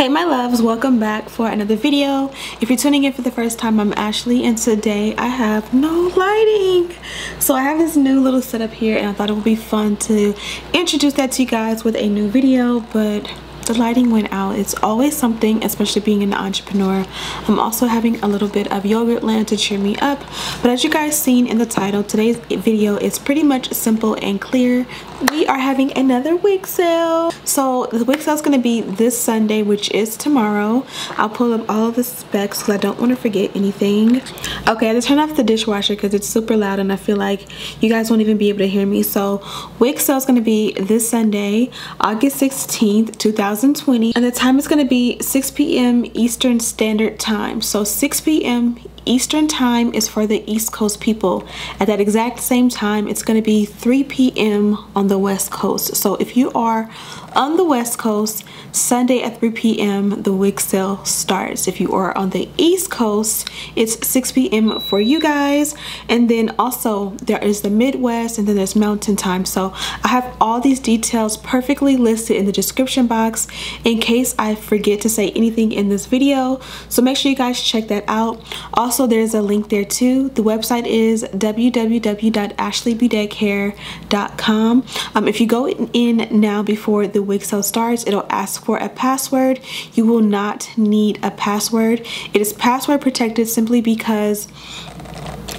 Hey my loves, welcome back for another video. If you're tuning in for the first time, I'm Ashley and today I have no lighting. So I have this new little setup here and I thought it would be fun to introduce that to you guys with a new video, but the lighting went out. It's always something, especially being an entrepreneur. I'm also having a little bit of yogurt land to cheer me up, but as you guys seen in the title, today's video is pretty much simple and clear. We are having another wig sale. So the wig sale is going to be this Sunday, which is tomorrow. I'll pull up all of the specs because I don't want to forget anything. Okay, I had to turn off the dishwasher because it's super loud and I feel like you guys won't even be able to hear me. So wig sale is going to be this Sunday, August 16th, 2020, and the time is going to be 6 p.m. Eastern Standard Time. So 6 p.m. Eastern Time is for the East Coast people. At that exact same time, it's going to be 3 p.m. on the West Coast. So if you are on the West Coast, Sunday at 3 p.m. the wig sale starts. If you are on the East Coast, it's 6 p.m. for you guys. And then also there is the Midwest and then there's Mountain Time. So I have all these details perfectly listed in the description box in case I forget to say anything in this video. So make sure you guys check that out. Also, there's a link there too. The website is www.ashleybedeckhair.com. If you go in now before the wig sale starts, it'll ask for a password. You will not need a password. It is password protected simply because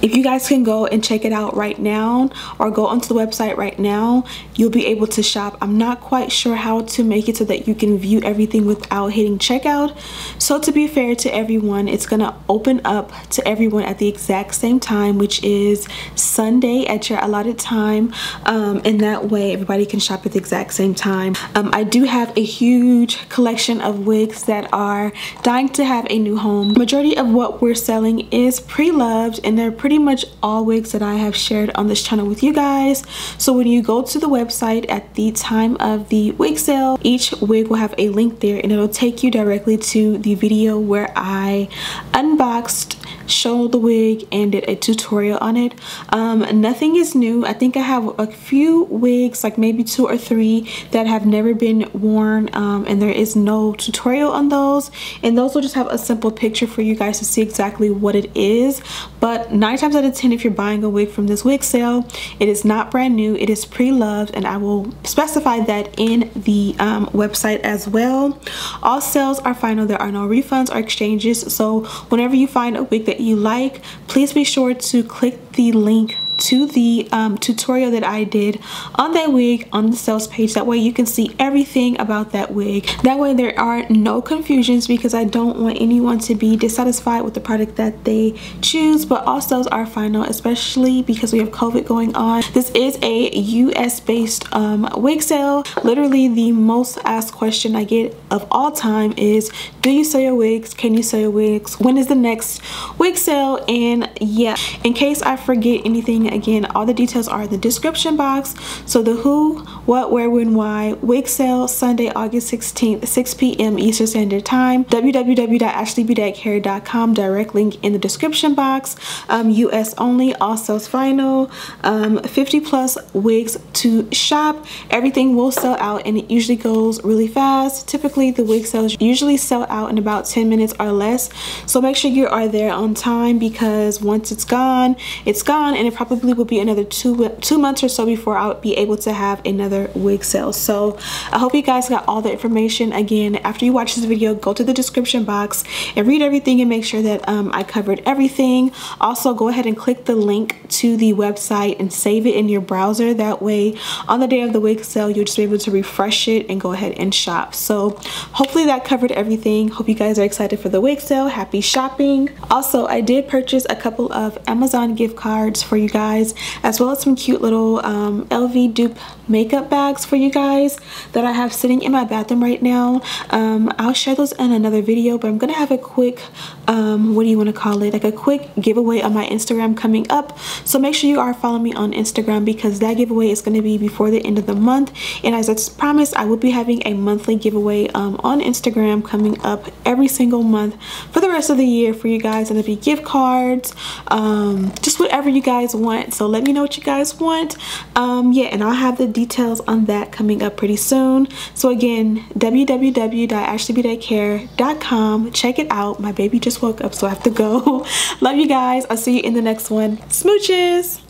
if you guys can go and check it out right now or go onto the website right now, you'll be able to shop. I'm not quite sure how to make it so that you can view everything without hitting checkout. So to be fair to everyone, it's gonna open up to everyone at the exact same time, which is Sunday at your allotted time. And that way everybody can shop at the exact same time. I do have a huge collection of wigs that are dying to have a new home. Majority of what we're selling is pre-loved and they're pretty much all wigs that I have shared on this channel with you guys. So when you go to the website at the time of the wig sale, each wig will have a link there and it'll take you directly to the video where I unboxed, showed the wig and did a tutorial on it. Nothing is new. I think I have a few wigs, like maybe 2 or 3 that have never been worn, and there is no tutorial on those, and those will just have a simple picture for you guys to see exactly what it is. But 9 times out of 10, if you're buying a wig from this wig sale, it is not brand new, it is pre-loved, and I will specify that in the website as well. All sales are final. There are no refunds or exchanges, so whenever you find a wig that you like, please be sure to click the link to the tutorial that I did on that wig on the sales page. That way you can see everything about that wig. That way there are no confusions, because I don't want anyone to be dissatisfied with the product that they choose. But all sales are final, especially because we have COVID going on. This is a US based wig sale. Literally the most asked question I get of all time is, do you sell your wigs? Can you sell your wigs? When is the next wig sale? And yeah, in case I forget anything, again, all the details are in the description box. So the who, what, where, when, why, wig sale, Sunday, August 16th, 6 p.m. Eastern Standard Time, www.ashleybedeckhair.com, direct link in the description box. US only, all sales final, 50 plus wigs to shop. Everything will sell out and it usually goes really fast. Typically the wig sales usually sell out in about 10 minutes or less. So make sure you are there on time, because once it's gone, and it probably will be another two months or so before I'll be able to have another wig sale. So I hope you guys got all the information. Again, after you watch this video, go to the description box and read everything and make sure that I covered everything. Also, go ahead and click the link to the website and save it in your browser. That way on the day of the wig sale, you'll just be able to refresh it and go ahead and shop. So hopefully that covered everything. Hope you guys are excited for the wig sale. Happy shopping. Also, I did purchase a couple of Amazon gift cards for you guys, as well as some cute little LV dupe makeup bags for you guys that I have sitting in my bathroom right now. I'll share those in another video, but I'm gonna have a quick what do you want to call it, like a quick giveaway on my Instagram coming up. So make sure you are following me on Instagram, because that giveaway is going to be before the end of the month. And as I promised, I will be having a monthly giveaway on Instagram coming up every single month for the rest of the year for you guys. And it'll be gift cards, just whatever you guys want. want. So let me know what you guys want. Yeah, and I'll have the details on that coming up pretty soon. So again, www.ashleybedeckhair.com. check it out. My baby just woke up, so I have to go. Love you guys. I'll see you in the next one. Smooches.